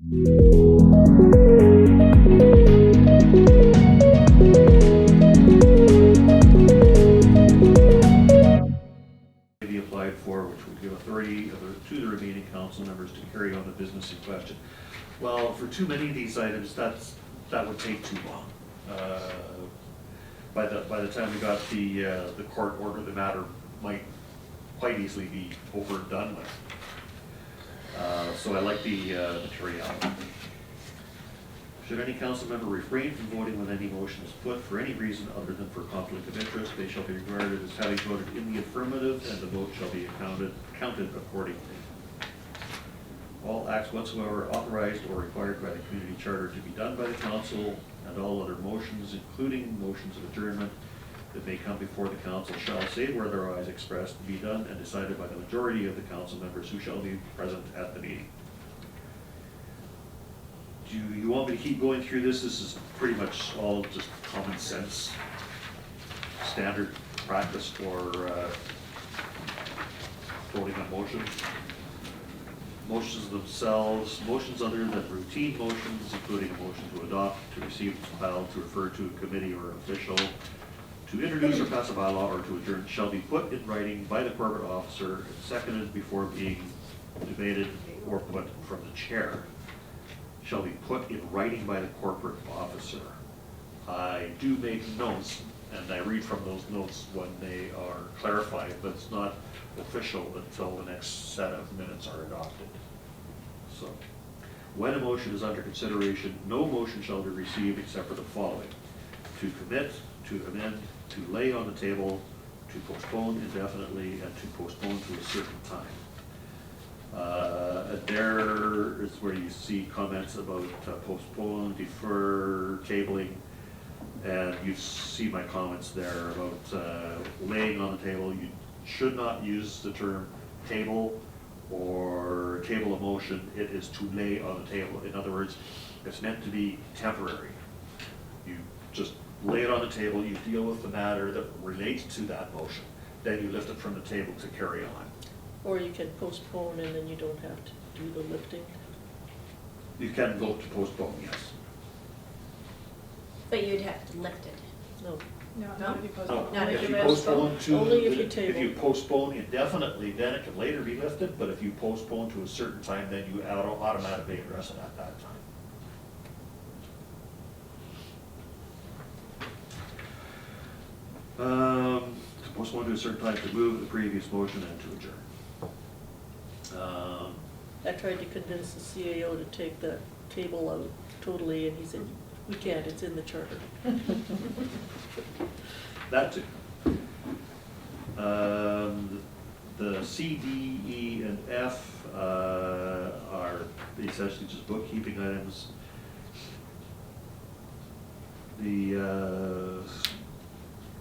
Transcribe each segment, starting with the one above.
Be applied for, which would give authority to the remaining council members to carry on the business in question. Well, for too many of these items, that would take too long. By the time we got the court order, the matter might quite easily be over and done with. So I like the materiality. Should any council member refrain from voting when any motion is put for any reason other than for conflict of interest, they shall be regarded as having voted in the affirmative, and the vote shall be counted accordingly. All acts whatsoever authorized or required by the community charter to be done by the council, and all other motions, including motions of adjournment, that may come before the council shall, save where otherwise expressed, be done and decided by the majority of the council members who shall be present at the meeting. Do you want me to keep going through this? This is pretty much all just common sense, standard practice for voting on motions. Motions themselves, motions other than routine motions, including a motion to adopt, to receive, to file, to refer to a committee or official, to introduce or pass a bylaw, or to adjourn, shall be put in writing by the corporate officer and seconded before being debated or put from the chair. Shall be put in writing by the corporate officer. I do make notes, and I read from those notes when they are clarified, but it's not official until the next set of minutes are adopted. So, when a motion is under consideration, no motion shall be received except for the following: to commit, to amend, to lay on the table, to postpone indefinitely, and to postpone to a certain time. There is where you see comments about postpone, defer, tabling, and you see my comments there about laying on the table. You should not use the term table or table of motion. It is to lay on the table. In other words, it's meant to be temporary. You just lay it on the table, you deal with the matter that relates to that motion, then you lift it from the table to carry on. Or you can postpone and then you don't have to do the lifting. You can vote to postpone, yes. But you'd have to lift it. No. No, No? not if you postpone. Not If if you you postpone to, Only if you if table. you postpone indefinitely, then it can later be lifted, but if you postpone to a certain time, then you automatically address it at that time. To postpone to a certain time, to move the previous motion and to adjourn. I tried to convince the CAO to take the table out totally, and he said, we can't, it's in the charter. That too. The C, D, E, and F are essentially just bookkeeping items.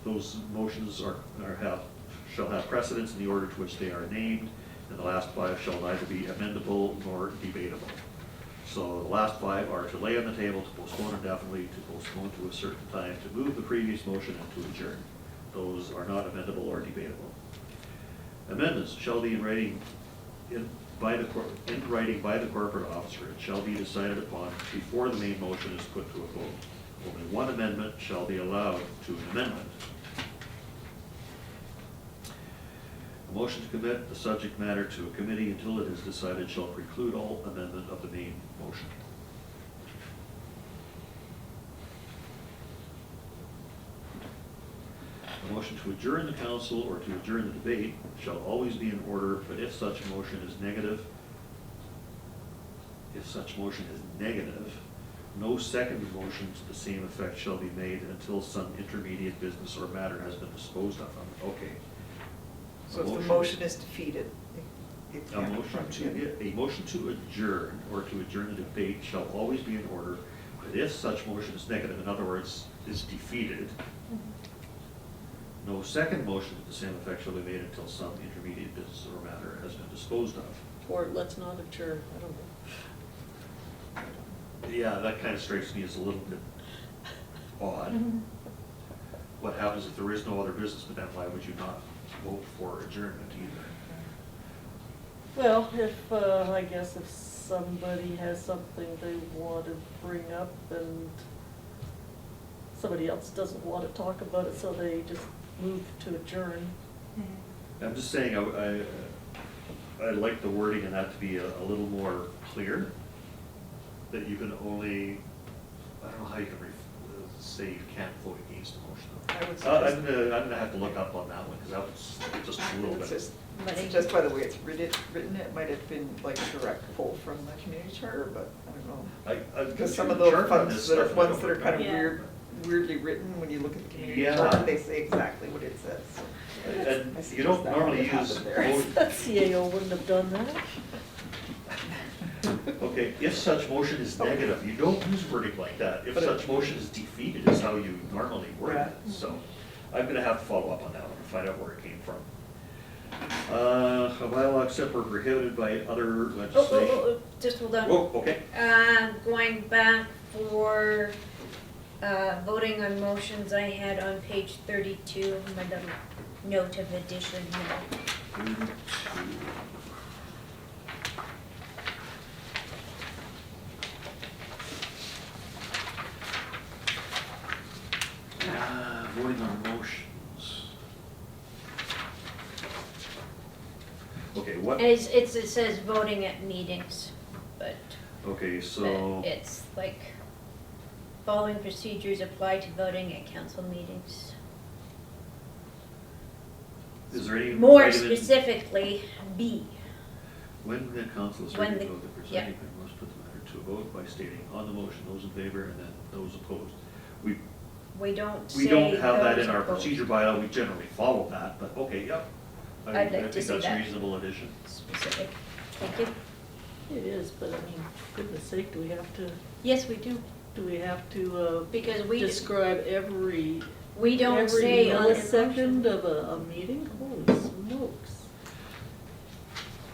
Those motions shall have precedence in the order to which they are named, and the last five shall neither be amendable nor debatable. So the last five are to lay on the table, to postpone indefinitely, to postpone to a certain time, to move the previous motion, and to adjourn. Those are not amendable or debatable. Amendments shall be in writing by the corporate officer. It shall be decided upon before the main motion is put to a vote. Only one amendment shall be allowed to an amendment. A motion to commit the subject matter to a committee until it is decided shall preclude all amendment of the main motion. A motion to adjourn the council or to adjourn the debate shall always be in order, but if such motion is negative, no second motion to the same effect shall be made until some intermediate business or matter has been disposed of. Okay. So if the motion is defeated. A motion to adjourn or to adjourn the debate shall always be in order, but if such motion is negative, in other words, is defeated, no second motion to the same effect shall be made until some intermediate business or matter has been disposed of. Or let's not adjourn, I don't know. Yeah, that kind of strikes me as a little bit odd. What happens if there is no other business, but then why would you not vote for adjournment either? Well, if, I guess if somebody has something they want to bring up and somebody else doesn't want to talk about it, so they just move to adjourn. I'm just saying, I'd like the wording in that to be a little more clear, that you can only, I don't know how you can say you can't vote against a motion. I would I'm suggest, gonna have to look up on that one, because that was just a little it's bit. just by the way it's written, it might have been like a direct pull from the community charter, but I don't know. Because some of those ones that are kind of Yeah. weirdly written, when you look at the community Yeah. charter, they say exactly what it says. So And I you suggest don't that normally might have use happened there. vote. That CAO wouldn't have done that. Okay, if such motion is negative, you don't use wording like that. If But it- such motion is defeated is how you normally word it. Yeah. So I'm gonna have to follow up on that one and find out where it came from. A bylaw except or prohibited by other legislation. Just hold on. Whoa, okay. Going back for voting on motions, I had on page 32, my little note of addition here. Voting on motions. Okay, what, And it says voting at meetings, but okay, so, it's like, following procedures apply to voting at council meetings. is there any? More item in- specifically, B. When the council is When ready to the- vote, the yeah. presiding member must put the matter to a vote by stating on the motion, those in favor, and then those opposed. We don't say We don't have that in those our opposed. procedure bylaw, we generally follow that, but okay, yep. I'd like I to think see that's a that. reasonable addition. Specific. Thank you. It is, but I mean, for goodness sake, do we have to Because we describe every don't say on every the millisecond motion. of a meeting? Holy smokes.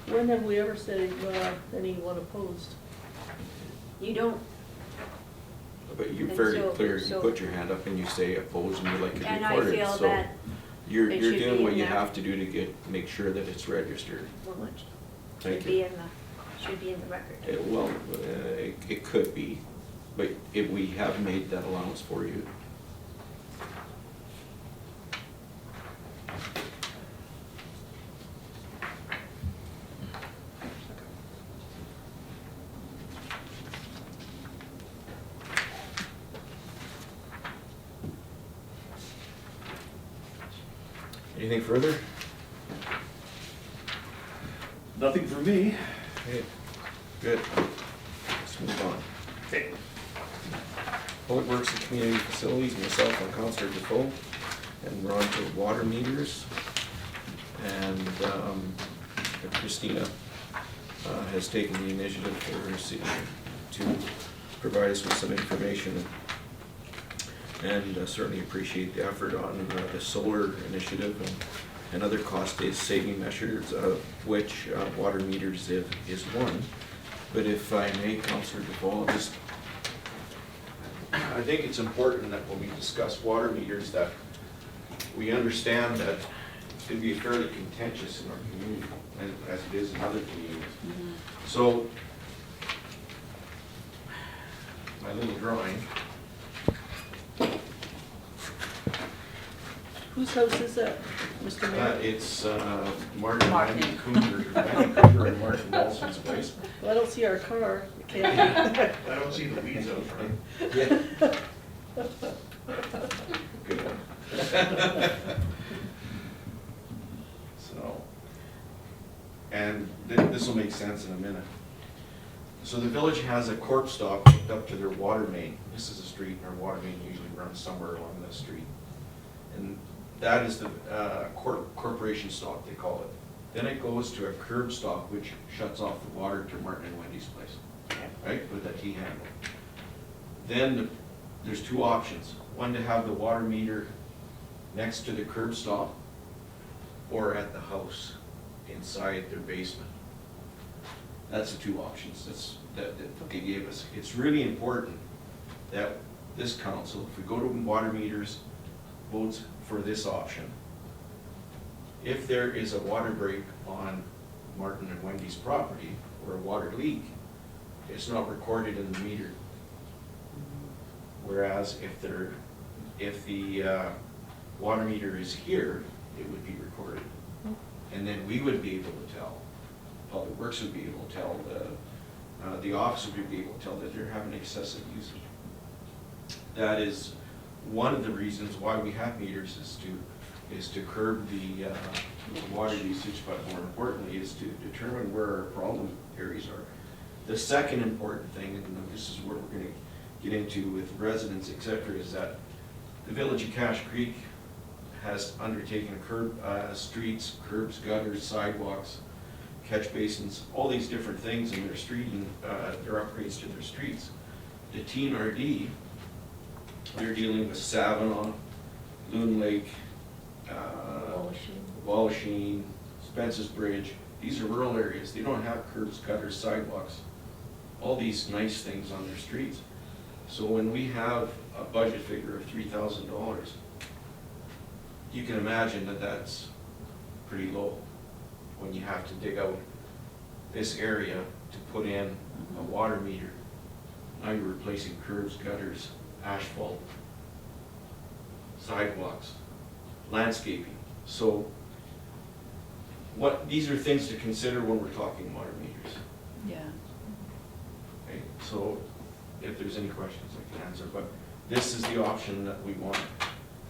When have we ever said, anyone opposed? You don't, But you're And very so- clear, you so- put your hand up and you say opposed and you like it and I recorded, feel so that you're it should doing be what in you there. have to do to make sure that it's registered. well, it Thank should be you. should be in the record. Well, it could be, but if we have made that allowance for you. Anything further? Nothing for me. Okay, good. Let's move on. Okay. Public Works and Community Facilities, myself and Councillor Defoe, and we're on to water meters. And Christina has taken the initiative for her city to provide us with some information. And certainly appreciate the effort on the solar initiative and other cost-saving measures, which water meters is one. But if I may, Councillor Defoe, just, I think it's important that when we discuss water meters, that we understand that it's going to be fairly contentious in our community, as it is in other communities. So, my little drawing. Whose house is that, Mr. Mayor? It's Martin and Randy Cougar and Martin Wilson's place. Well, I don't see our car. It can't be. I don't see the weeds out front. Yeah. Good. So, and this will make sense in a minute. So the village has a corp stop hooked up to their water main. This is a street, and our water main usually runs somewhere along this street. And that is the corporation stop, they call it. Then it goes to a curb stop, which shuts off the water to Martin and Wendy's place, right, with a T-handle. Then there's two options. One, to have the water meter next to the curb stop, or at the house, inside their basement. That's the two options that they gave us. It's really important that this council, if we go to water meters, votes for this option. If there is a water break on Martin and Wendy's property, or a water leak, it's not recorded in the meter. Whereas if the water meter is here, it would be recorded. And then we would be able to tell, Public Works would be able to tell, the office would be able to tell that they're having excessive usage. That is one of the reasons why we have meters, is to curb the water usage, but more importantly is to determine where our problem areas are. The second important thing, and this is where we're gonna get into with residents, et cetera, is that the village of Cache Creek has undertaken streets, curbs, gutters, sidewalks, catch basins, all these different things in their street, and their upgrades to their streets. The TNRD, they're dealing with Savinaw, Loon Lake, Wallachine, Spence's Bridge. These are rural areas. They don't have curbs, gutters, sidewalks, all these nice things on their streets. So when we have a budget figure of $3,000, you can imagine that that's pretty low when you have to dig out this area to put in a water meter. Now you're replacing curbs, gutters, asphalt, sidewalks, landscaping. So these are things to consider when we're talking water meters. Yeah. Okay, so if there's any questions I can answer, but this is the option that we want,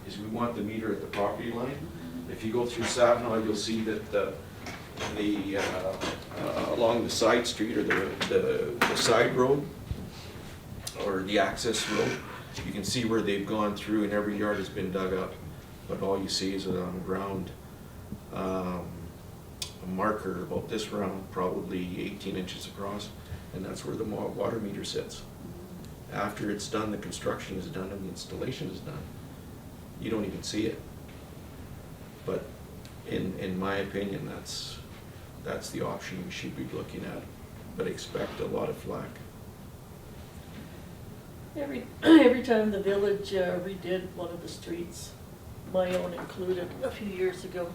is we want the meter at the property line. If you go through Savinaw, you'll see that along the side street, or the side road, or the access road, you can see where they've gone through and every yard has been dug up, but all you see is on the ground a marker about this round, probably 18 inches across, and that's where the water meter sits. After it's done, the construction is done and the installation is done, you don't even see it. But in my opinion, that's the option we should be looking at, but expect a lot of flack. Every time the village redid one of the streets, my own included, a few years ago,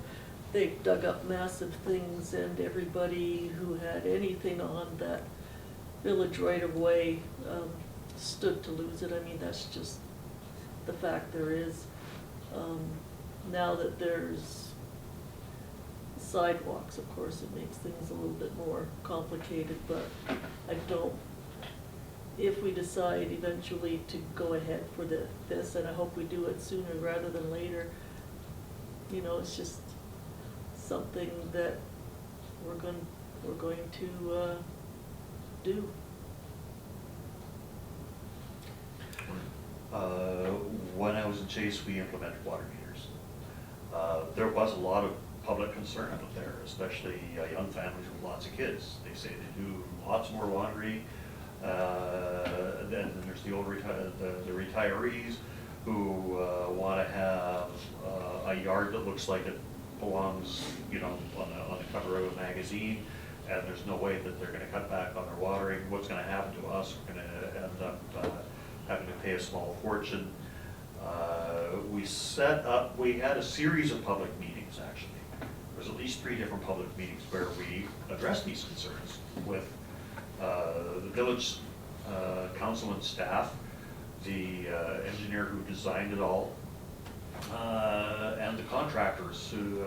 they dug up massive things, and everybody who had anything on that village right of way stood to lose it. I mean, that's just the fact there is. Now that there's sidewalks, of course, it makes things a little bit more complicated, but I don't, if we decide eventually to go ahead for this, and I hope we do it sooner rather than later, you know, it's just something that we're going to do. When I was in Chase, we implemented water meters. There was a lot of public concern out there, especially young families with lots of kids. They say they do lots more laundry. Then there's the old the retirees who want to have a yard that looks like it belongs, you know, on the cover of a magazine, and there's no way that they're going to cut back on their watering. What's going to happen to us? We're going to end up having to pay a small fortune. We had a series of public meetings, actually. There was at least 3 different public meetings where we addressed these concerns with the village council and staff, the engineer who designed it all, and the contractors who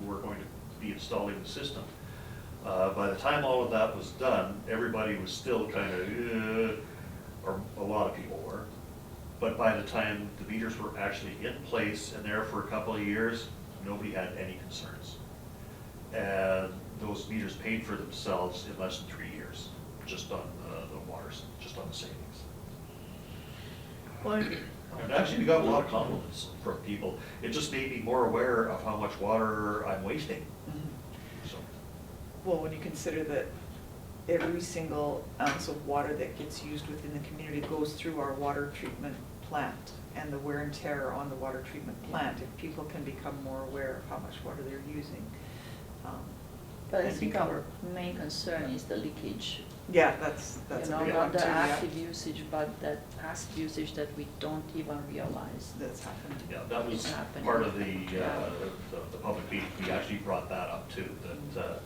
were going to be installing the system. By the time all of that was done, everybody was still kind of, or a lot of people were. But by the time the meters were actually in place and there for a couple of years, nobody had any concerns. And those meters paid for themselves in less than 3 years, just on the waters, just on the savings. Why? And actually, we got a lot of compliments from people. It just made me more aware of how much water I'm wasting. So. Well, when you consider that every single ounce of water that gets used within the community goes through our water treatment plant, and the wear and tear on the water treatment plant, if people can become more aware of how much water they're using. But I and think become- our main concern is the leakage. Yeah, that's You a know, big not one too, the yeah. active usage, but that passive usage that we don't even realize. That's happened. Yeah, that was It's happening. part of the Yeah. public meeting. We actually brought that up too, that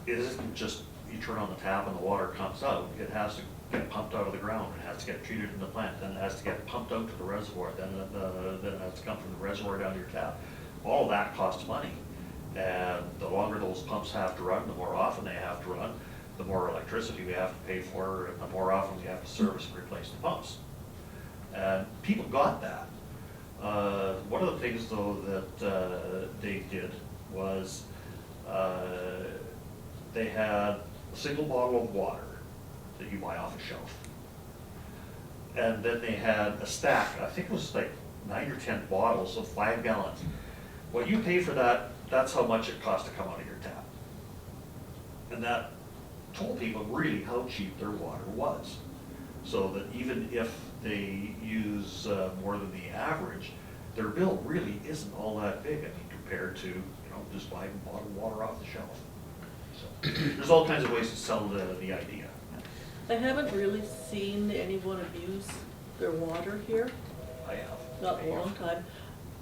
it isn't just you turn on the tap and the water comes out. It has to get pumped out of the ground, it has to get treated in the plant, then it has to get pumped out to the reservoir, then it has to come from the reservoir down to your tap. All of that costs money, and the longer those pumps have to run, the more often they have to run, the more electricity we have to pay for, and the more often we have to service and replace the pumps. And people got that. One of the things, though, that they did was they had a single bottle of water that you buy off a shelf. And then they had a stack, I think it was like 9 or 10 bottles of 5 gallons. What you pay for that, that's how much it costs to come out of your tap. And that told people really how cheap their water was. So that even if they use more than the average, their bill really isn't all that big, I mean, compared to, just buying bottled water off the shelf. So there's all kinds of ways to sell the idea. I haven't really seen anyone abuse their water here, I have. not in a long time.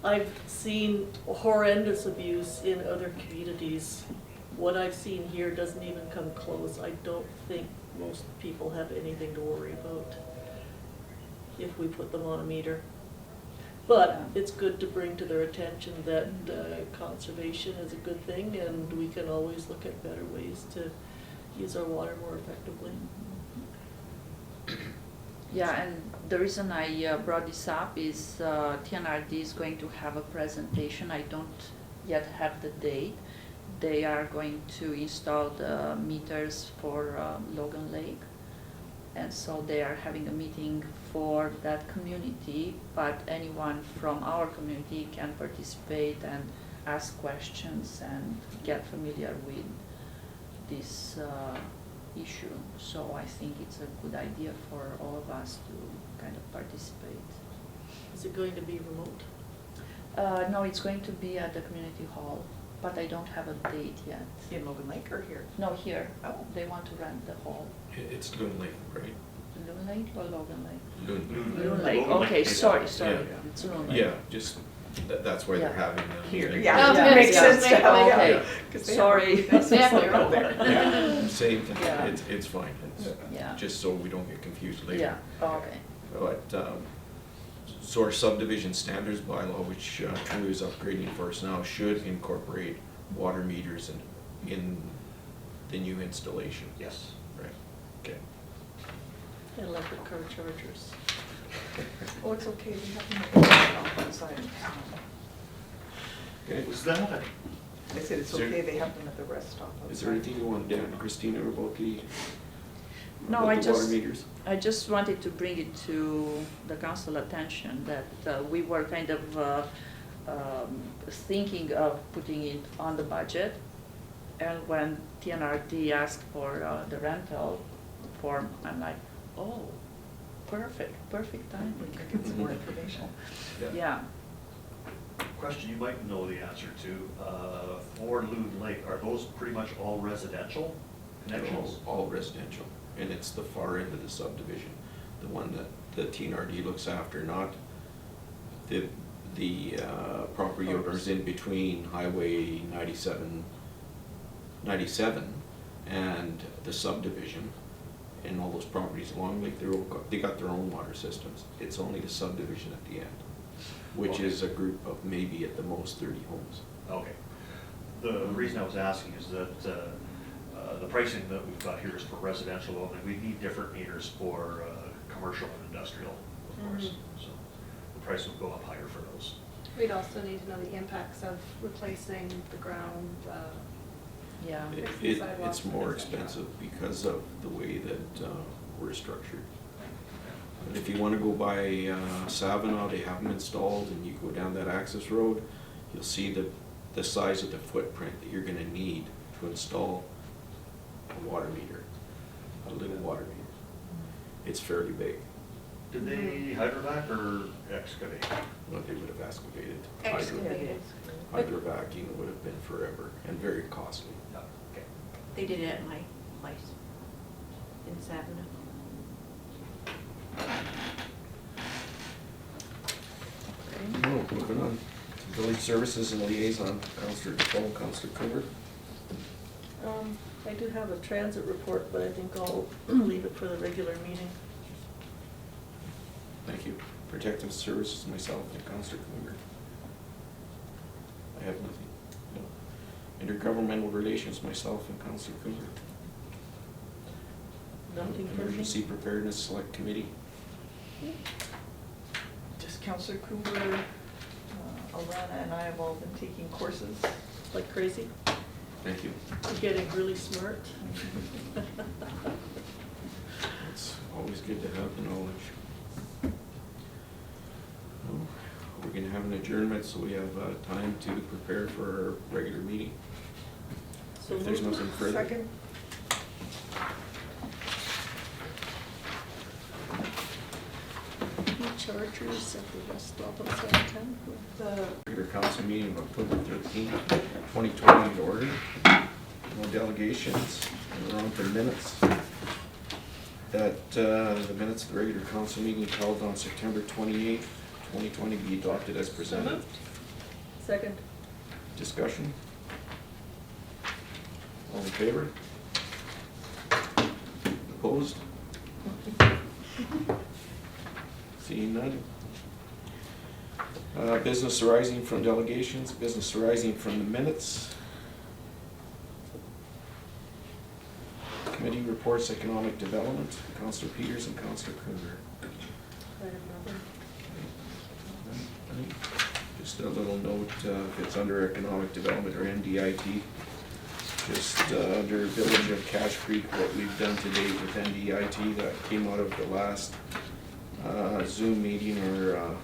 I've seen horrendous abuse in other communities. What I've seen here doesn't even come close. I don't think most people have anything to worry about if we put them on a meter. But it's good to bring to their attention that conservation is a good thing, and we can always look at better ways to use our water more effectively. Yeah, and the reason I brought this up is TNRD is going to have a presentation. I don't yet have the date. They are going to install the meters for Logan Lake. And so they are having a meeting for that community, but anyone from our community can participate and ask questions and get familiar with this issue. So I think it's a good idea for all of us to kind of participate. Is it going to be remote? No, it's going to be at the community hall, but I don't have a date yet. In Logan Lake or here? No, here. Oh. They want to rent the hall. It's Loon Lake, right? Loon Lake or Logan Lake? Loon. Loon Lake, Logan okay, Lake. sorry, Yeah. it's Loon Lake. Yeah, just, that's why they're Yeah. having the Here, meeting. yeah, Yeah, makes yeah, sense to yeah, have it, okay. yeah. 'Cause they Sorry. have a necessary out there. Yeah, same thing, Yeah. it's fine, Yeah. just so we don't get confused later. Yeah, okay. But, so our subdivision standards bylaw, which True is upgrading for us now, should incorporate water meters in the new installation. Yes. Right, okay. And electric car chargers. Oh, it's okay, we have them at the restaurant outside. Okay. Was that? I said it's Is there- okay, they have them at the rest stop outside. Is there anything you want to add, Christina, about the, No, about I the water just, meters? I just wanted to bring it to the council attention that we were kind of thinking of putting it on the budget. And when TNRD asked for the rental form, I'm like, oh, perfect timing. We can get some more information. Yeah, Question you might know the answer to, for Loon Lake, are those pretty much all residential connections? All residential, and it's the far end of the subdivision, the one that the TNRD looks after, not the property owners in between Highway 97 and the subdivision, and all those properties along Lake, they got their own water systems. It's only the subdivision at the end, which Okay. is a group of maybe at the most 30 homes. Okay. The reason I was asking is that the pricing that we've got here is for residential only. We need different meters for commercial and industrial, of course. So the price will go up higher for those. We'd also need to know the impacts of replacing the ground, yeah. It's more expensive because of the way that we're structured. But if you want to go by Savinaw, they have them installed, and you go down that access road, you'll see the size of the footprint that you're going to need to install a water meter, a little water meter. It's fairly big. Did they hydrovac or excavate? Well, they would have excavated. Excavated. Hydrovacing would have been forever and very costly. Yeah, okay. They did it at my place in Savannah. No, moving on. Village services and liaison, Councillor Defoe, Councillor Cooper. I do have a transit report, but I think I'll leave it for the regular meeting. Thank you. Protective Services, myself and Councillor Kluger. I have nothing. No. Intergovernmental Relations, myself and Councillor Kluger. Nothing for me. Emergency Preparedness Select Committee. Just Councillor Cooper, Alana and I have all been taking courses. Like crazy. Thank you. You're getting really smart. It's always good to have the knowledge. Well, we're gonna have an adjournment, so we have time to prepare for our regular meeting. So If there's moved. nothing further. Second. New chargers at the rest stop on Santo The Regular council meeting of October 13th, 2020 in order. No delegations, and we're on to minutes. That the minutes of the regular council meeting held on September 28th, 2020 be adopted as presented. Second. Discussion? All in favor? Opposed? Seeing none. Business arising from delegations, business arising from the minutes. Committee reports economic development, Councillor Peters and Councillor Kruger. I have nothing. Just a little note, if it's under economic development or NDIT, just under Village of Cache Creek, what we've done to date with NDIT, that came out of the last Zoom meeting or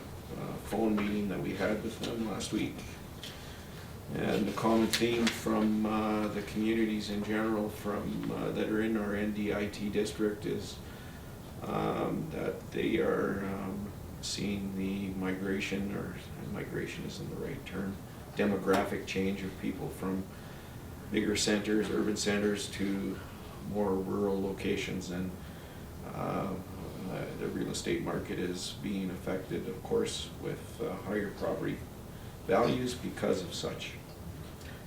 phone meeting that we had with them last week. And the common theme from the communities in general from that are in our NDIT district is that they are seeing the migration, or migration isn't the right term, demographic change of people from bigger centers, urban centers, to more rural locations, and the real estate market is being affected, of course, with higher property values because of such.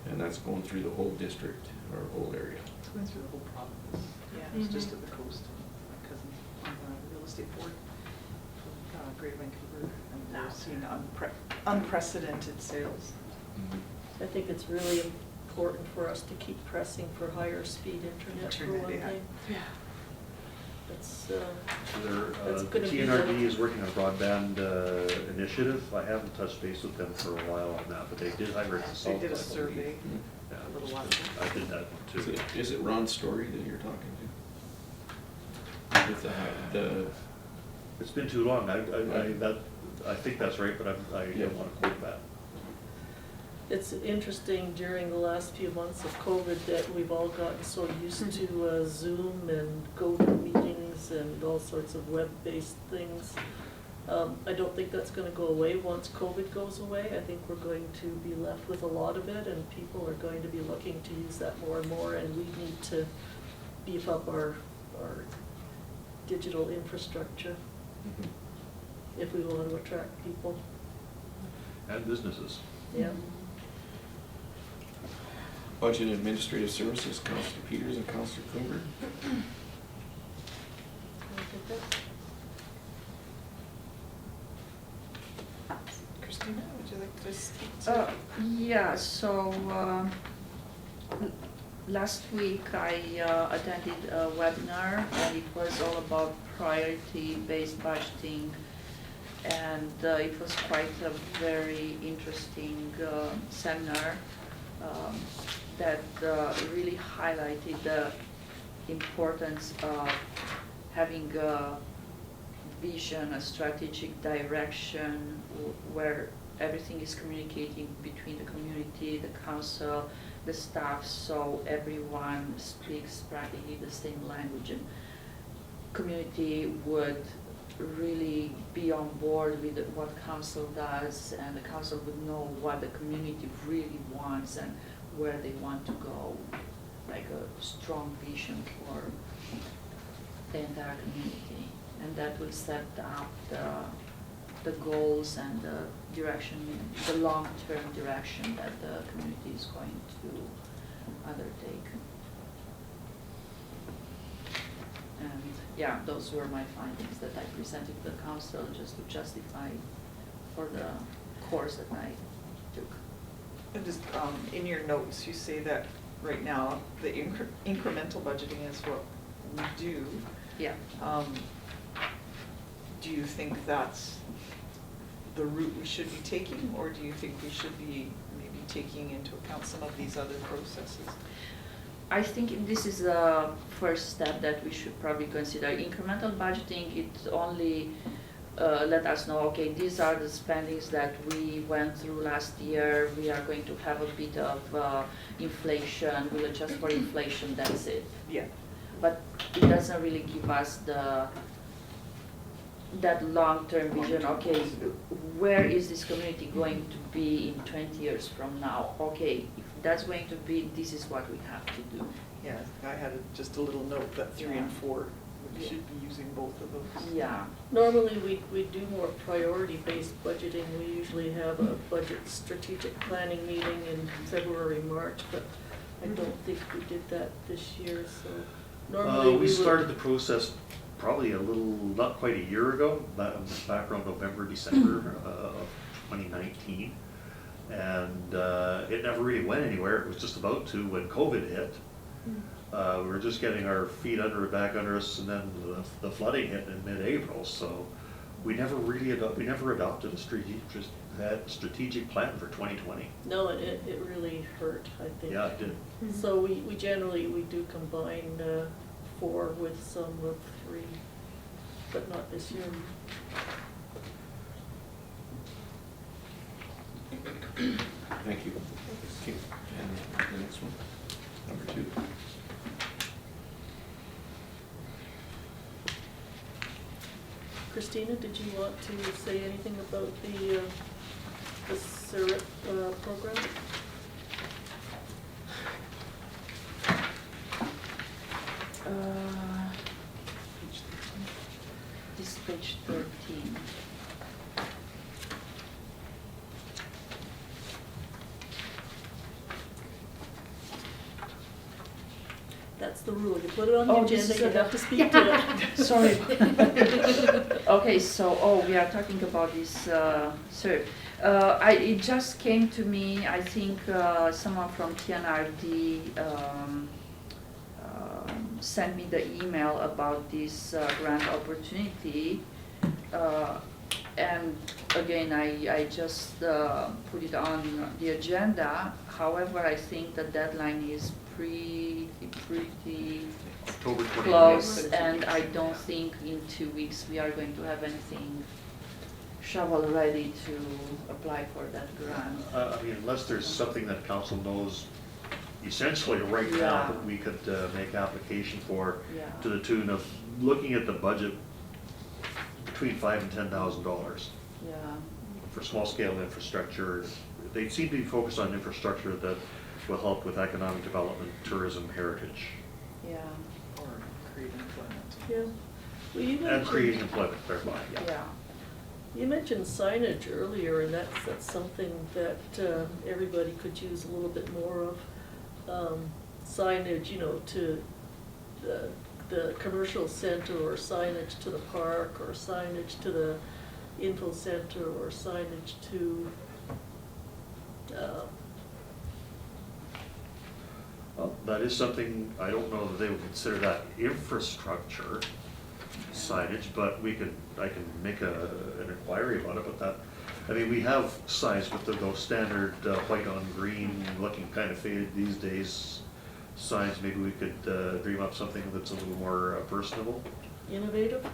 And that's going through the whole district, or whole area. It's going through the whole province. Yeah, it's just at the coast. My cousin on the real estate board from Greater Vancouver, and they're seeing unprecedented sales. I think it's really important for us to keep pressing for higher speed internet for one yeah. thing. Yeah. That's, Their That's gonna be TNRD the- is working on a broadband initiative. I haven't touched base with them for a while on that, but they did hire a They consultant. did a I believe. survey Yeah, a little while ago. I did that Is too. is it Ron Story that you're talking to? With the It's been too long. I think that's right, but I Yeah. don't want to quote that. it's interesting during the last few months of COVID that we've all gotten so used to Zoom and GoToMeetings and all sorts of web-based things. I don't think that's gonna go away once COVID goes away. I think we're going to be left with a lot of it, and people are going to be looking to use that more and more, and we need to beef up our digital infrastructure if we want to attract people. And businesses. Yeah. Budget and Administrative Services, Councillor Peters and Councillor Coomber. Christina, would you like to speak to? Yeah, so last week I attended a webinar, and it was all about priority-based budgeting, and it was quite a very interesting seminar that really highlighted the importance of having a vision, a strategic direction where everything is communicating between the community, the council, the staff, so everyone speaks practically the same language, and community would really be on board with what council does, and the council would know what the community really wants and where they want to go, like a strong vision for the entire community. And that will set up the goals and the direction, the long-term direction that the community is going to undertake. And yeah, those were my findings that I presented to the council just to justify for the course that I took. And just, in your notes, you say that right now, the incremental budgeting is what we do. Yeah. Do you think that's the route we should be taking, or do you think we should be maybe taking into account some of these other processes? I think this is the first step that we should probably consider. Incremental budgeting, it only let us know, okay, these are the spendings that we went through last year. We are going to have a bit of inflation. We'll adjust for inflation, that's it. Yeah. But it doesn't really give us that long-term vision, okay, where is this community going to be in 20 years from now? Okay, if that's going to be, this is what we have to do. Yeah, I had just a little note that 3 and 4, we Yeah. should be using both of those. Yeah, Normally, we do more priority-based budgeting. We usually have a budget strategic planning meeting in February, March, but I don't think we did that this year, so normally we We would. started the process probably a little, not quite a year ago, back around November, December of 2019. And it never really went anywhere. It was just about to when COVID hit. We were just getting our feet back under us, and then the flooding hit in mid-April. So we never really adopted a strategic plan for 2020. No, it really hurt, I think. Yeah, it did. So we generally, we do combine 4 with some of 3, but not this year. Thank you. Okay, and the next one, number 2. Christina, did you want to say anything about the SIRIP program? this is page 13. That's the rule. You put it on the Oh, this agenda, is you a- have to speak to it. Sorry. Okay, so, we are talking about this, it just came to me, I think someone from TNRD sent me the email about this grant opportunity. And again, I just put it on the agenda. However, I think the deadline is pretty October 29th. close, and I don't think in 2 weeks we are going to have anything shovel ready to apply for that grant. I mean, unless there's something that council knows essentially right now Yeah. that we could make application for, Yeah. to the tune of, looking at the budget, between $5,000 and $10,000 Yeah, for small scale infrastructure. They seem to be focused on infrastructure that will help with economic development, tourism, heritage, yeah, Or create employment. Yeah. Well, you and creating mentioned, employment thereby, yeah. yeah. you mentioned signage earlier, and that's something that everybody could use a little bit more of. Signage, to the commercial center, or signage to the park, or signage to the info center, or signage to, Well, that is something, I don't know that they would consider that infrastructure signage, but I can make an inquiry about it, but that, I mean, we have signs with those standard white on green, looking kind of faded these days signs. Maybe we could dream up something that's a little more personable, innovative,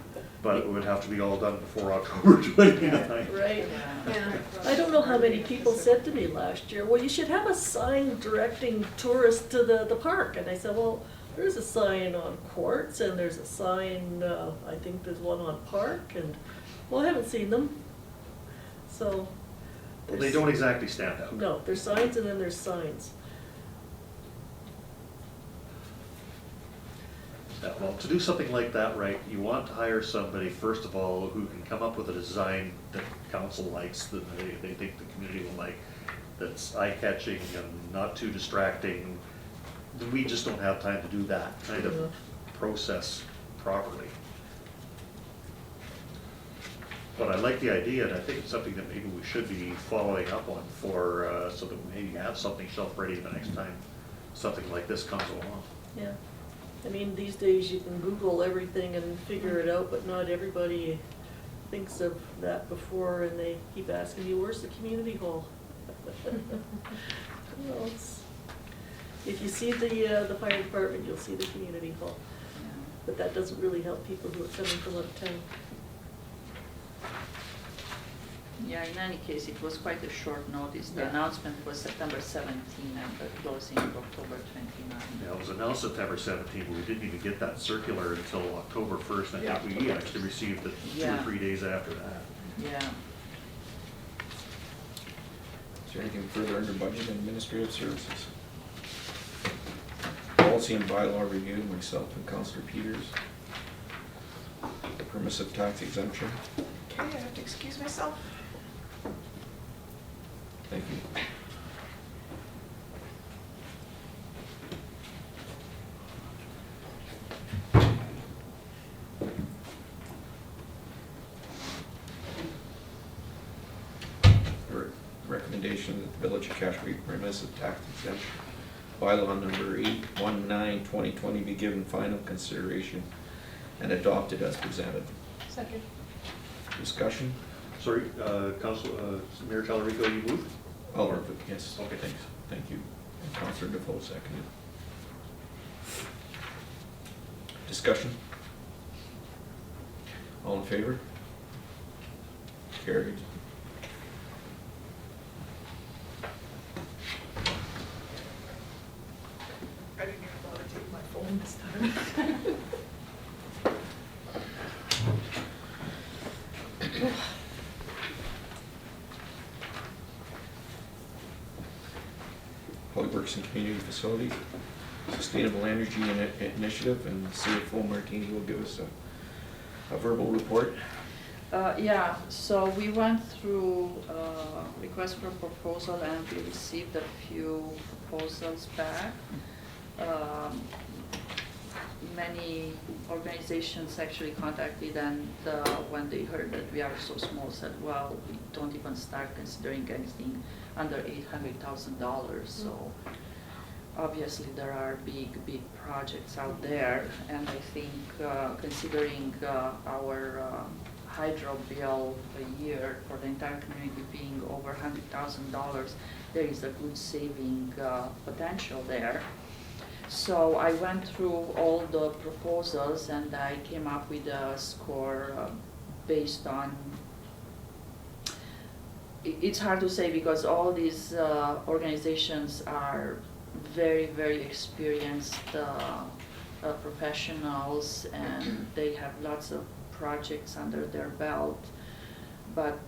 but it would have to be all done before October 29th. right? Yeah. I don't know how many people said to me last year, well, you should have a sign directing tourists to the park. And I said, well, there's a sign on Quartz, and there's a sign, I think there's one on Park, and, well, I haven't seen them. So. Well, they there's- don't exactly stand out. No, there's signs and then there's signs. Yeah, well, to do something like that right, you want to hire somebody, first of all, who can come up with a design that council likes, that they think the community will like, that's eye-catching and not too distracting. We just don't have time to do that kind of process properly. But I like the idea, and I think it's something that maybe we should be following up on for, so that we maybe have something shelf-ready the next time something like this comes along. Yeah, I mean, these days you can Google everything and figure it out, but not everybody thinks of that before, and they keep asking you, where's the community hall? Well, if you see the fire department, you'll see the community hall, but that doesn't really help people who are coming from out of town. Yeah, in any case, it was quite a short notice. The Yeah. announcement was September 17 and the closing October 29. Yeah, it was announced September 17th, but we didn't even get that circular until October 1st, and I think we actually received it 2 or Yeah. 3 days after that. Yeah. Is there anything further under budget and administrative services? Policy and bylaw review, myself and Councillor Peters. The permissive tax exemption, Okay, I have to excuse myself. thank you. Recommendation that the Village of Cache Creek permissive tax exemption bylaw number 819/2020 be given final consideration and adopted as presented. Second. Discussion? Sorry, Mayor Talarico, you moved? All of it, yes. Okay, thanks. Thank you. And Councillor Defoe seconded. Discussion? All in favor? Carried. I didn't even bother to take my phone this time. Public Works and Community Facilities, Sustainable Energy Initiative, and CFO Martini will give us a verbal report. Yeah, so we went through request for proposal and we received a few proposals back. Many organizations actually contacted, and when they heard that we are so small, said, well, we don't even start considering anything under $800,000. So obviously there are big projects out there, and I think considering our hydro bill a year for the entire community being over $100,000, there is a good saving potential there. So I went through all the proposals and I came up with a score based on, it's hard to say because all these organizations are very experienced professionals, and they have lots of projects under their belt, but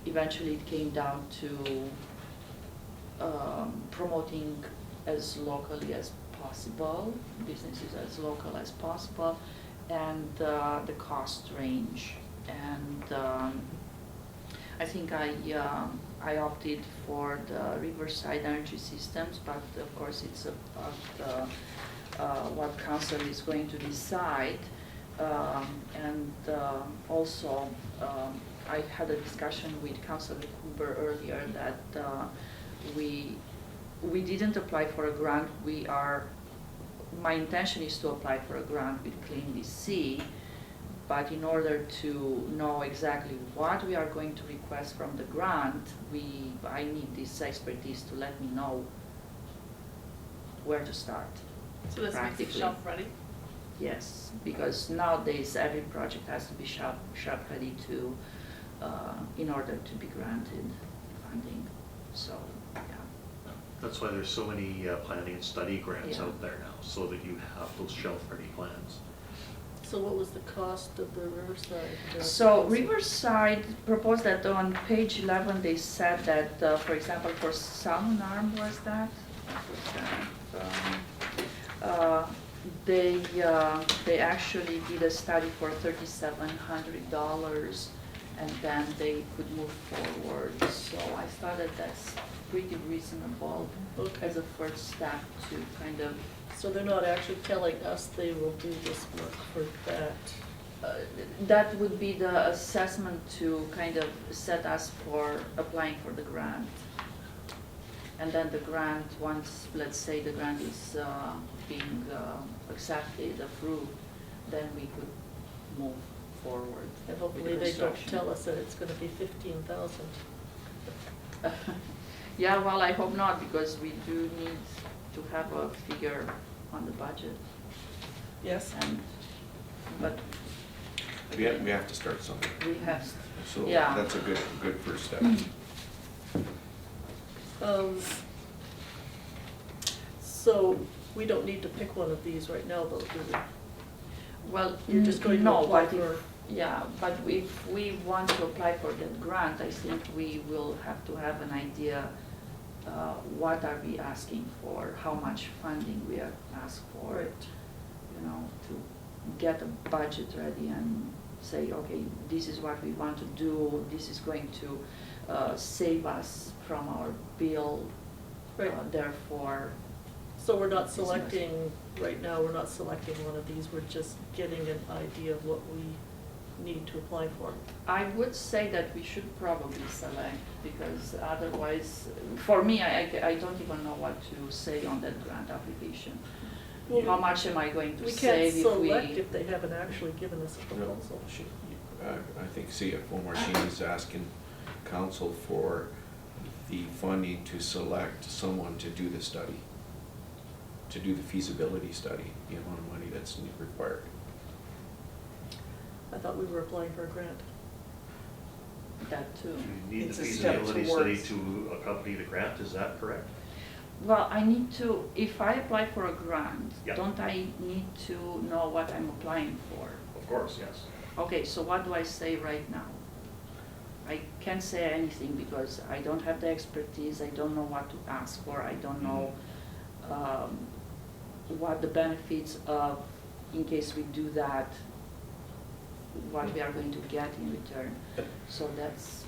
eventually it came down to promoting as locally as possible, businesses as local as possible, and the cost range. And I think I opted for the Riverside Energy Systems, but of course it's about what council is going to decide. And also I had a discussion with Councillor Huber earlier that we didn't apply for a grant. My intention is to apply for a grant with Clean DC, but in order to know exactly what we are going to request from the grant, I need this expertise to let me know where to start. So this makes it practically. shelf ready? Yes, because nowadays every project has to be shelf ready to, in order to be granted funding. So, yeah. That's why there's so many planning and study grants Yeah. out there now, so that you have those shelf-ready plans. So what was the cost of the Riverside? So Riverside proposed that on page 11, they said that, for example, for Salmon Arm was that? They actually did a study for $3,700, and then they could move forward. So I thought that that's pretty reasonable Okay. as a first step to kind of, So they're not actually telling us they will do this work for that. that would be the assessment to kind of set us for applying for the grant. And then the grant, once, let's say the grant is being accepted, approved, then we could move forward. And with hopefully the they don't construction. tell us that it's gonna be 15,000. Yeah, well, I hope not, because we do need to have a figure on the budget, Yes? and, but. We have to start something. We have, So Yeah. that's a good first step. So we don't need to pick one of these right now, though, do we? well, You're just going to no, apply but if- for- Yeah, but if we want to apply for that grant, I think we will have to have an idea, what are we asking for, how much funding we are asked for. Right. You know, to get a budget ready and say, okay, this is what we want to do, this is going to save us from our bill, Right. Therefore, So we're not It's nice. selecting, right now, we're not selecting one of these, we're just getting an idea of what we need to apply for. I would say that we should probably select, because otherwise, for me, I don't even know what to say on that grant application. Well, How much am I going to We can't save if we? select if they haven't actually given us a proposal. I think CFO Marcin is asking council for the funding to select someone to do the study, to do the feasibility study, the amount of money that's required. I thought we were applying for a grant. That too. You need It's the a step feasibility study towards- to accompany the grant, is that correct? Well, I need to, if I apply for a grant, Yeah. don't I need to know what I'm applying for? Of course, yes. Okay, so what do I say right now? I can't say anything because I don't have the expertise, I don't know what to ask for, I don't know what the benefits of, in case we do that, what we are going to get in return. So that's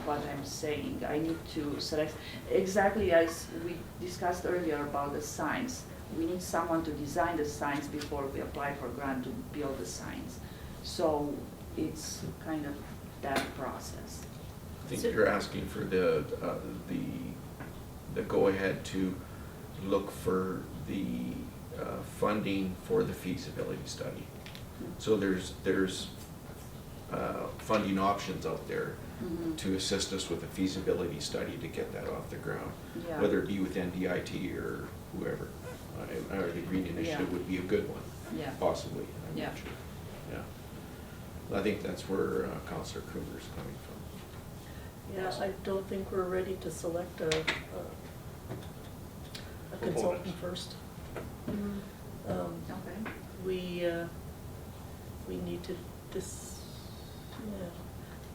what I'm saying. I need to select, exactly as we discussed earlier about the signs. We need someone to design the signs before we apply for grant to build the signs. So it's kind of that process. I think you're asking for the go-ahead to look for the funding for the feasibility study. So there's funding options out there Mhm. to assist us with a feasibility study to get that off the ground. Yeah. Whether it be with NDIT or whoever, or the Green Initiative Yeah. would be a good one, Yeah. possibly, I'm Yeah. not sure. Yeah. I think that's where Councillor Kruger's coming from. Yeah, I don't think we're ready to select a consultant Proponent. first. Okay. We need to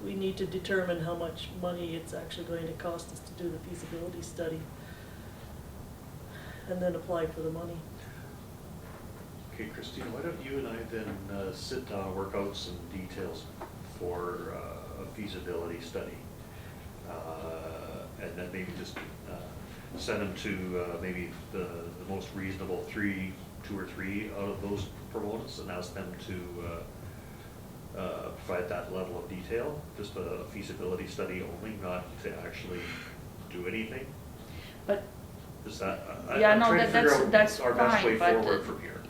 we need to determine how much money it's actually going to cost us to do the feasibility study. And then apply for the money. Okay, Christina, why don't you and I then sit down and work out some details for a feasibility study? And then maybe just send them to maybe the most reasonable two or three out of those proponents, and ask them to provide that level of detail, just a feasibility study only, not to actually do anything. But, Is that, Yeah, I'm no, trying to figure out that's our best way fine, but, forward from here.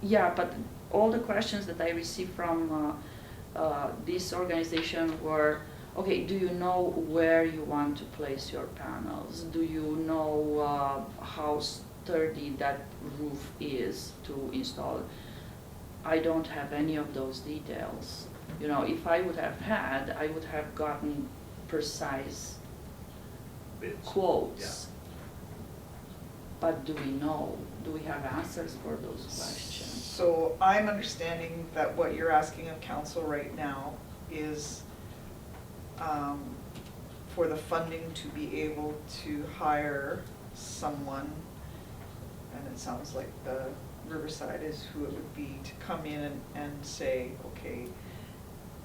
yeah, but all the questions that I received from this organization were, okay, do you know where you want to place your panels? Do you know how sturdy that roof is to install? I don't have any of those details. You know, if I would have had, I would have gotten precise Bids. quotes. But do we know? Do we have answers for those questions? So I'm understanding that what you're asking of council right now is for the funding to be able to hire someone, and it sounds like the Riverside is who it would be, to come in and say, okay,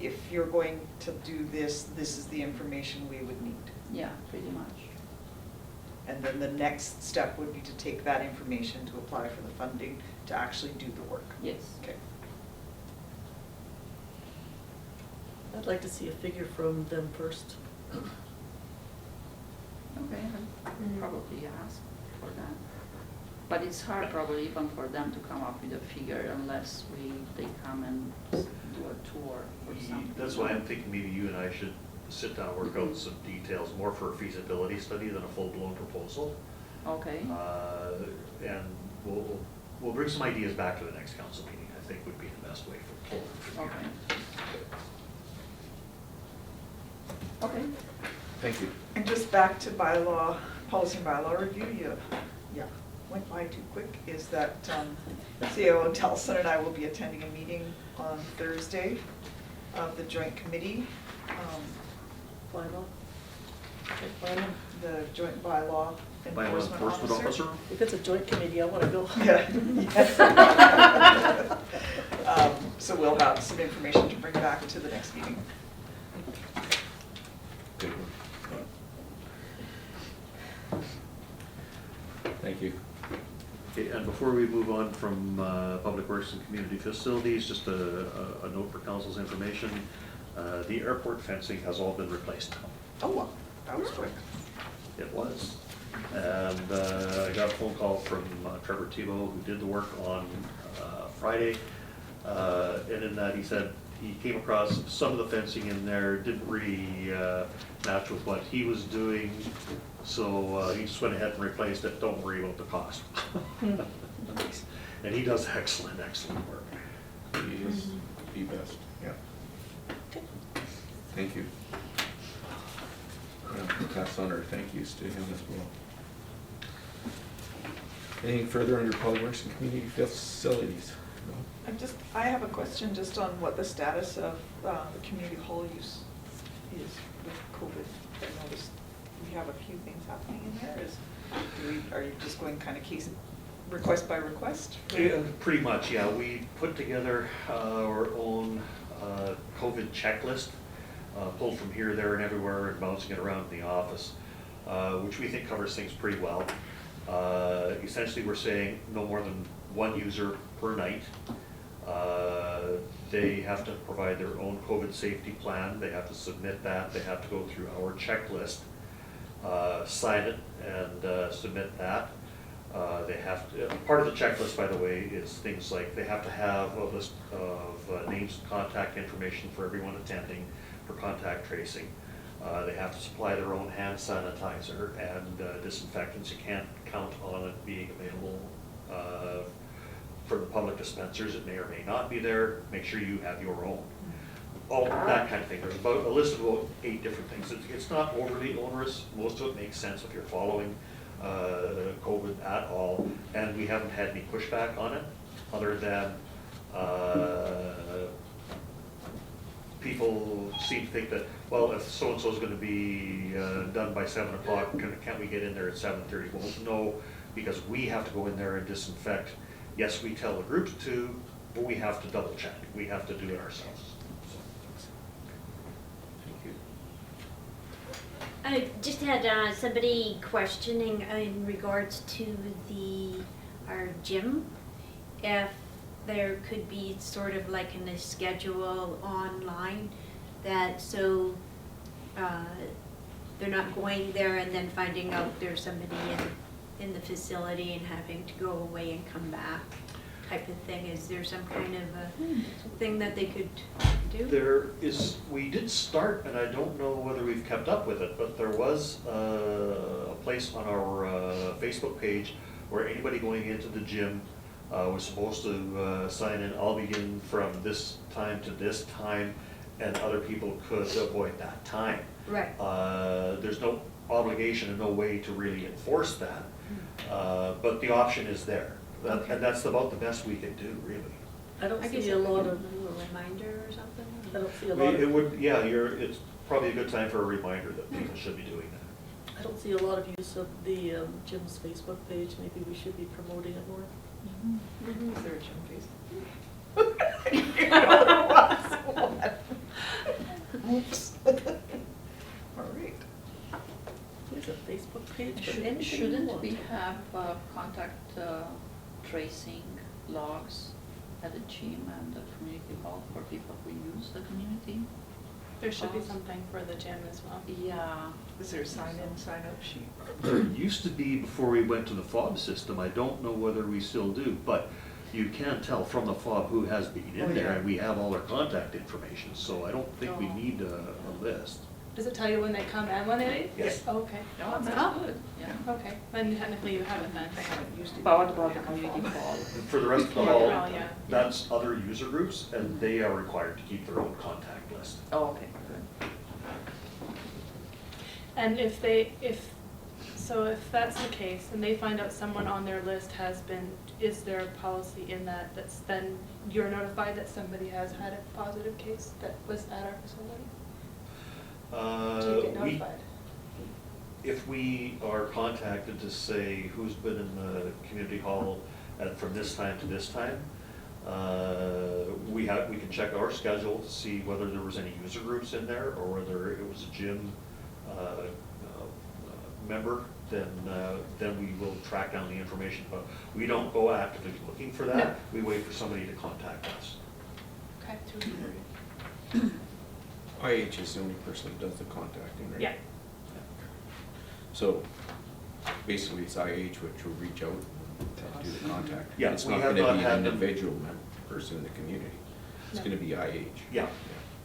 if you're going to do this, this is the information we would need. Yeah, pretty much. And then the next step would be to take that information to apply for the funding to actually do the work. Yes. Okay. I'd like to see a figure from them first. Okay, I'll probably ask for that. But it's hard probably even for them to come up with a figure unless they come and do a tour or something. That's why I'm thinking maybe you and I should sit down, work out some details, more for a feasibility study than a full-blown proposal. Okay, And we'll bring some ideas back to the next council meeting, I think would be the best way for forward. okay. Okay, Thank you. And just back to bylaw, policy and bylaw review, went by too quick, is that CAO Telson and I will be attending a meeting on Thursday of the joint committee, Bylaw. Okay, bylaw. the joint bylaw By an enforcement enforcement officer. officer? If it's a joint committee, I wanna go. Yeah. So we'll have some information to bring back to the next meeting. Good one. Thank you. Okay, and before we move on from Public Works and Community Facilities, just a note for council's information. The airport fencing has all been replaced. Oh, wow, that was quick. It was. And I got a phone call from Trevor Tebow, who did the work on Friday. And in that, he said he came across some of the fencing in there, didn't really match with what he was doing. So he just went ahead and replaced it. Don't worry about the cost. And he does excellent work. He is the best. Yeah. Thank you. Yeah, pass on our thank yous to him as well. Anything further under Public Works and Community Facilities? No? I have a question just on what the status of the community hall use is with COVID. I noticed we have a few things happening in there. Are you just going kind of case, request by request? Yeah, pretty much, yeah. We put together our own COVID checklist, pulled from here, there, and everywhere, and bouncing it around in the office, which we think covers things pretty well. Essentially, we're saying no more than one user per night. They have to provide their own COVID safety plan. They have to submit that. They have to go through our checklist, sign it, and submit that. They have to, part of the checklist, by the way, is things like they have to have a list of names and contact information for everyone attending for contact tracing. They have to supply their own hand sanitizer and disinfectants. You can't count on it being available for the public dispensers. It may or may not be there. Make sure you have your own. All that kind of thing. There's about a list of about 8 different things. It's not overly onerous. Most of it makes sense if you're following COVID at all, and we haven't had any pushback on it, other than people seem to think that, well, if so-and-so is going to be done by 7 o'clock, can't we get in there at 7:30? Well, no, because we have to go in there and disinfect. Yes, we tell the groups to, but we have to double check. We have to do it ourselves. Thank you. I just had somebody questioning in regards to our gym, if there could be sort of like a schedule online that so they're not going there and then finding out there's somebody in the facility and having to go away and come back type of thing. Is there some kind of a thing that they could do? There is, we did start, and I don't know whether we've kept up with it, but there was a place on our Facebook page where anybody going into the gym was supposed to sign in, I'll begin from this time to this time, and other people could avoid that time. Right. There's no obligation and no way to really enforce that, but the option is there. Okay. And that's about the best we can do, really. I don't I guess see a a lot of, reminder or something? I don't see a lot It of, would, yeah, it's probably a good time for a reminder that people should be doing that. I don't see a lot of use of the gym's Facebook page. Maybe we should be promoting it more. Is there a gym face? You know there was one. Oops. All right. There's a Facebook page for anything you Shouldn't want. we have contact tracing logs at the gym and the community hall for people who use the community? There should be Halls? something for the gym as well. Yeah. Is there a sign-in, sign-out sheet? There used to be before we went to the fob system. I don't know whether we still do, but you can tell from the fob who has been Oh, in there, yeah. and we have all their contact information, so I don't think we Oh. need a list. Does it tell you when they come and when they leave? Yes. Oh, okay. Oh, Awesome. that's good, yeah. Okay, then technically you have it then. I haven't used it. But what about the community hall? And for the rest of the Oh, hall, yeah. that's other user groups, and they are required to keep their own contact list. Oh, okay, good. And if that's the case, and they find out someone on their list is there a policy in that's then you're notified that somebody has had a positive case that was at our facility? Do you get We, notified? if we are contacted to say who's been in the community hall from this time to this time, we can check our schedule to see whether there was any user groups in there or whether it was a gym member, then we will track down the information. But we don't go actively looking for that. No. We wait for somebody to contact us. Okay. IH is the only person that does the contacting, right? Yeah. So basically it's IH which will reach out to do the contact. Yeah, It's we not have gonna not be had an them- individual person in the community. It's No. gonna be IH. Yeah,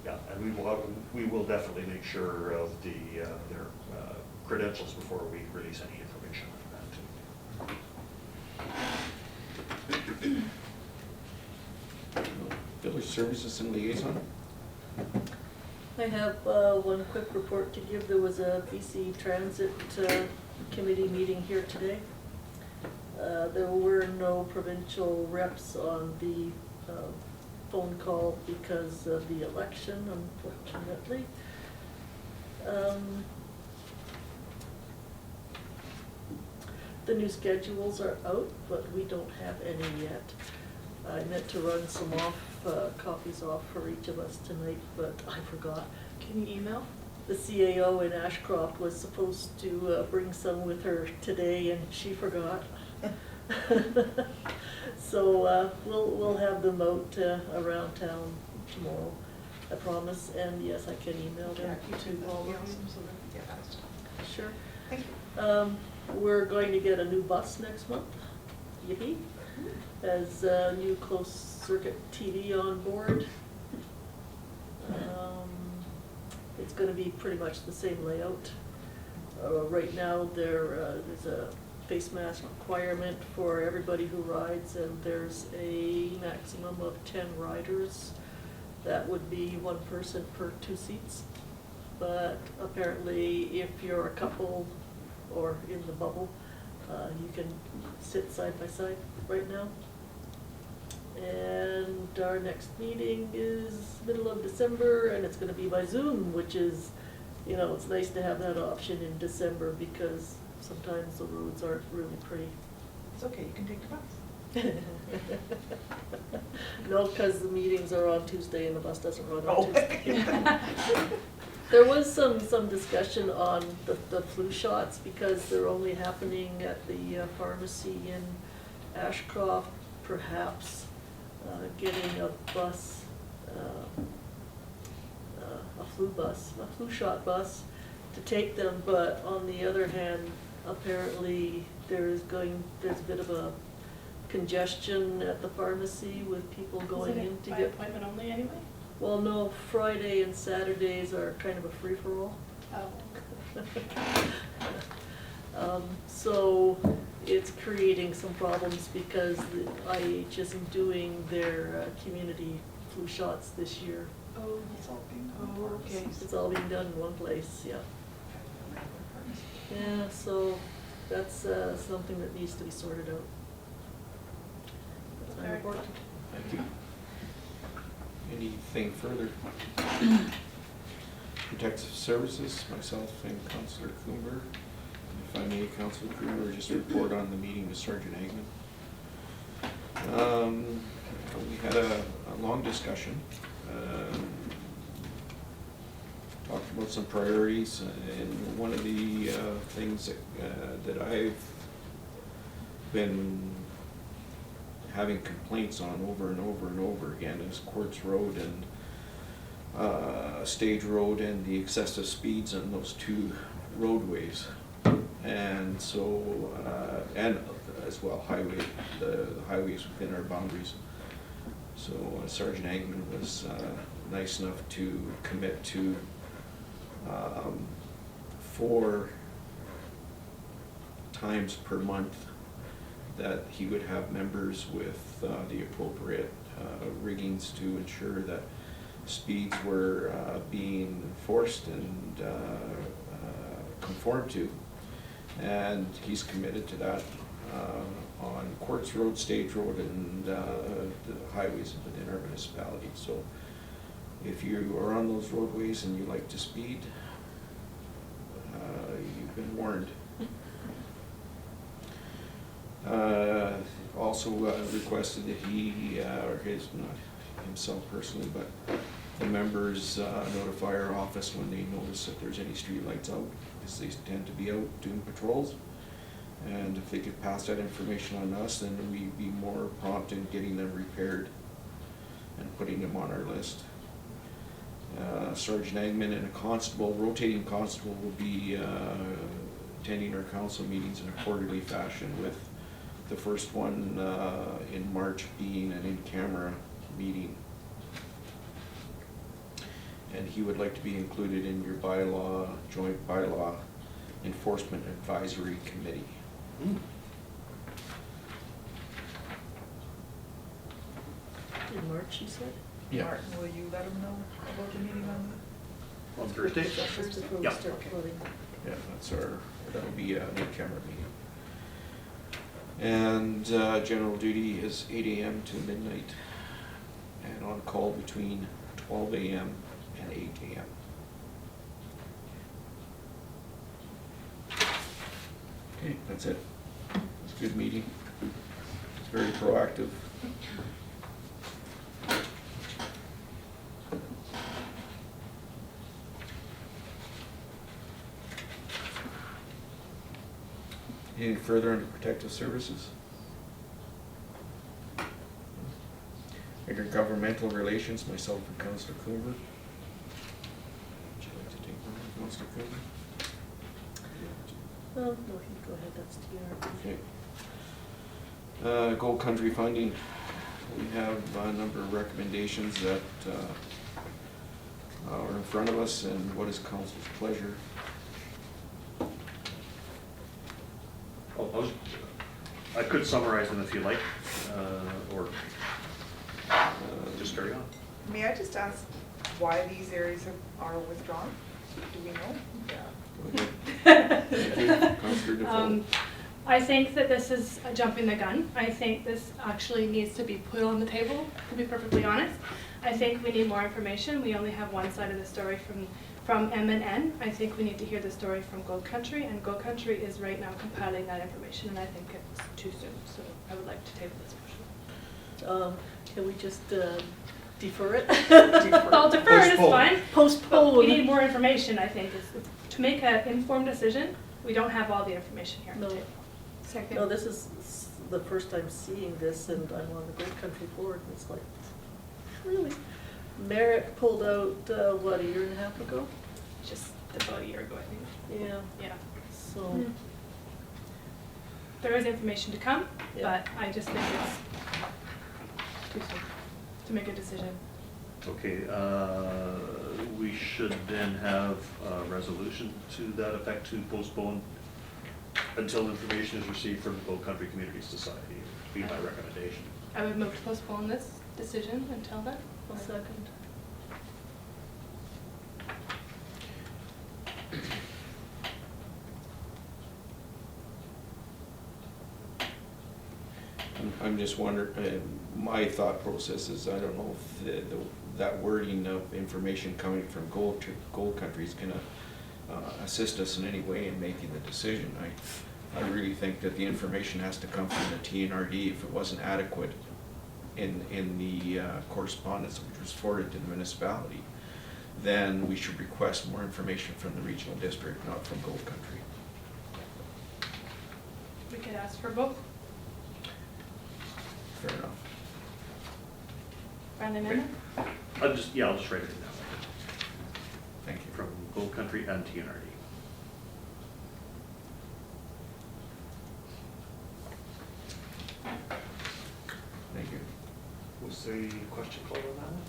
yeah, and we will definitely make sure of their credentials before we release any information like that too. Village services and liaison? I have one quick report to give. There was a BC Transit Committee meeting here today. There were no provincial reps on the phone call because of the election, unfortunately. The new schedules are out, but we don't have any yet. I meant to run some copies off for each of us tonight, but I forgot. Can you email? The CAO in Ashcroft was supposed to bring some with her today, and she forgot. So we'll have them out around town tomorrow, I promise. And yes, I can email Yeah, them you to too, all that'd be of awesome, you. so that, yeah, that's, Sure. thank you. We're going to get a new bus next month, yippee, as new closed circuit TV on board. It's gonna be pretty much the same layout. Right now, there's a face mask requirement for everybody who rides, and there's a maximum of 10 riders. That would be one person per 2 seats. But apparently, if you're a couple or in the bubble, you can sit side by side right now. And our next meeting is middle of December, and it's gonna be by Zoom, which is, it's nice to have that option in December because sometimes the roads aren't really pretty. It's okay, you can take the bus. No, because the meetings are on Tuesday and the bus doesn't run on Oh. Tuesday. There was some discussion on the flu shots because they're only happening at the pharmacy in Ashcroft, perhaps getting a bus, a flu shot bus to take them. But on the other hand, apparently there's a bit of a congestion at the pharmacy with people going Isn't in it to by get. appointment only anyway? Well, no, Friday and Saturdays are kind of a free-for-all. Oh. So it's creating some problems because the IH isn't doing their community flu shots this year. Oh, It's all being Oh, okay. It's all being done in one place, yeah. Yeah, so that's something that needs to be sorted out. That's my Very report. Thank you. Anything further? Protective Services, myself and Councillor Coomber. If I may, Councillor Coomber, just report on the meeting with Sergeant Eggman. We had a long discussion. about some priorities, and one of the things that I've been having complaints on over and over and over again is Quartz Road and Stage Road and the excessive speeds on those two roadways. And so, and as well, the highways within our boundaries. So Sergeant Agnew was nice enough to commit to 4 times per month that he would have members with the appropriate riggings to ensure that speeds were being enforced and conformed to. And he's committed to that on Quartz Road, Stage Road, and the highways within our municipality. So if you are on those roadways and you like to speed, you've been warned. Also requested that he, or his, not himself personally, but the members notify our office when they notice that there's any street lights out, because they tend to be out doing patrols. And if they could pass that information on us, then we'd be more prompt in getting them repaired and putting them on our list. Sergeant Agman and a constable, rotating constable, will be attending our council meetings in a quarterly fashion, with the first one in March being an in-camera meeting. And he would like to be included in your bylaw, joint bylaw enforcement advisory committee. In March, you said? Yeah. Martin, will you let them know about the meeting on? On Thursday? Just before we Yeah. start flooding. Yeah, that'll be an in-camera meeting. And general duty is 8 a.m. to midnight, and on call between 12 a.m. and 8 a.m. Okay, that's it. It's a good meeting. It's very proactive. Anything further under protective services? Intergovernmental relations, myself and Councillor Coun. Would you like to take one, Councillor Coun? No, you can go ahead, that's TR. Okay. Gold Country funding. We have a number of recommendations that are in front of us, and what is council's pleasure? I could summarize them if you like, or just carry on. May I just ask why these areas are withdrawn? Do we know? Go ahead. Thank you, Councillor Defoe. I think that this is jumping the gun. I think this actually needs to be put on the table, to be perfectly honest. I think we need more information. We only have one side of the story from M&N. I think we need to hear the story from Gold Country, and Gold Country is right now compiling that information, and I think it's too soon. So I would like to table this motion. Can we just defer it? I'll defer it, it's Postpone. fine. But Postpone. we need more information, I think, to make an informed decision. We don't have all the information here on the No. table. Second. No, this is the first time seeing this, and I'm on the Gold Country board, and it's like, really? Merrick pulled out, what, a year and a half ago? Just about a year ago, I think. Yeah, Yeah. so, There is information to come, Yeah. but I just think it's too soon to make a decision. Okay, we should then have a resolution to that effect to postpone until information is received from the Gold Country Community Society, would be my recommendation. I would move to postpone this decision until then. I'll second. I'm just wondering, my thought process is, I don't know if that wording of information coming from Gold Country is gonna assist us in any way in making the decision. I really think that the information has to come from the TNRD if it wasn't adequate in the correspondence which was forwarded to the municipality. then we should request more information from the regional district, not from Gold Country. We could ask for both. Fair enough. Friendly amendment? I'll just write it down. Thank you. From Gold Country and TNRD. Thank you. Was the question called on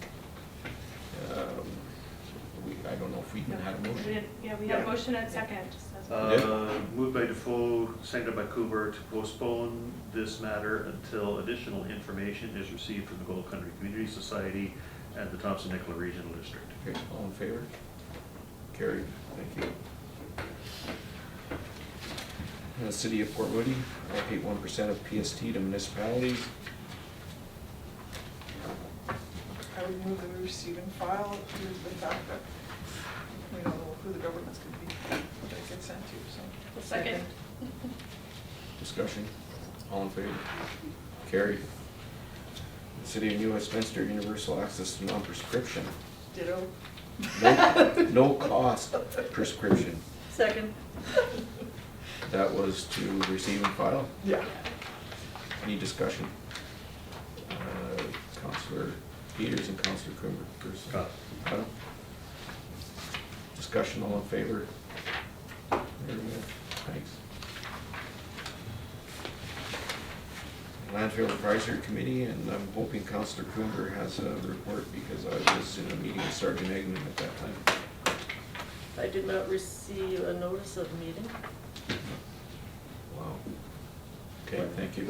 I don't know if we even had a We motion. didn't- Yeah, we had a Yeah. motion and second. Just as- that? Moved by Defoe, seconded by Cooper to postpone this matter until additional information is received from the Gold Country Community Society and the Thompson-Nicola Regional District. Okay, all in favor? Carried, thank you. The City of Port Woody, allocate 1% of PST to municipalities. I would move that we receive and file due to the fact that we don't know who the government's gonna be, that it gets sent to, so. Second. Discussion, all in favor? Carried. The City of New Westminster, universal access to non-prescription. Ditto. No cost prescription. Second. That was to receive and file. Yeah. Any discussion? Councillor Peters and Councillor Cooper first. Got Discussion, all in favor? Very good. Thanks. Landfill Advisory Committee, and I'm hoping Councillor Cooper has a report because I was in a meeting with Sergeant Eggman at that time. I did not receive a notice of meeting. Wow. Okay, thank you.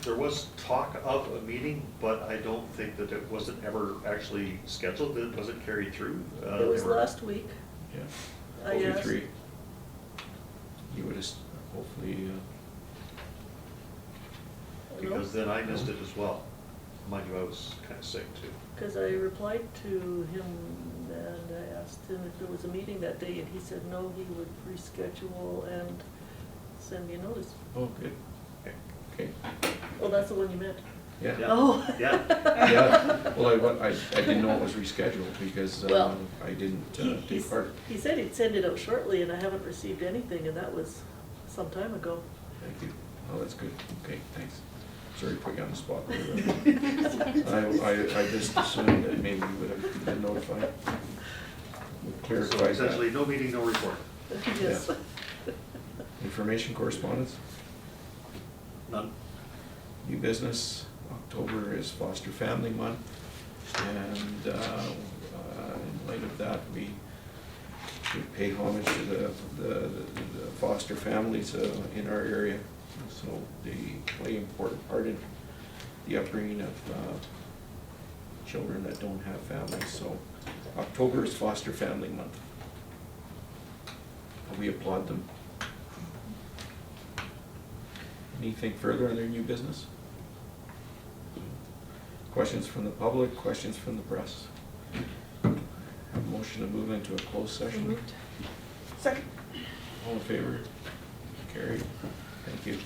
There was talk of a meeting, but I don't think that it wasn't ever actually scheduled, it wasn't carried through. It was They were- last week. Yeah. I asked. 03. You would have hopefully, Because then I missed it as well. Mind you, I was kind of sick too. Because I replied to him and I asked him if there was a meeting that day, and he said no, he would reschedule and send me a notice. oh, good. Okay, Oh, that's the one you meant? yeah. Yeah. Oh. Yeah. Yeah, well, I didn't know it was rescheduled because Well, I didn't He take part. he said he'd send it out shortly, and I haven't received anything, and that was some time ago. Thank you. Oh, that's good. Okay, thanks. Sorry to put you on the spot. I just assumed that maybe you would have been notified. We'll So clarify essentially, that. no meeting, no report. Yes. Information correspondence, None. new business. October is Foster Family Month. And in light of that, we pay homage to the foster families in our area. So they play an important part in the upbringing of children that don't have families. So October is Foster Family Month. We applaud them. Anything further on their new business? Questions from the public, questions from the press? Have a motion to move into a closed session. Moved. Second. All in favor? Carried. Thank you.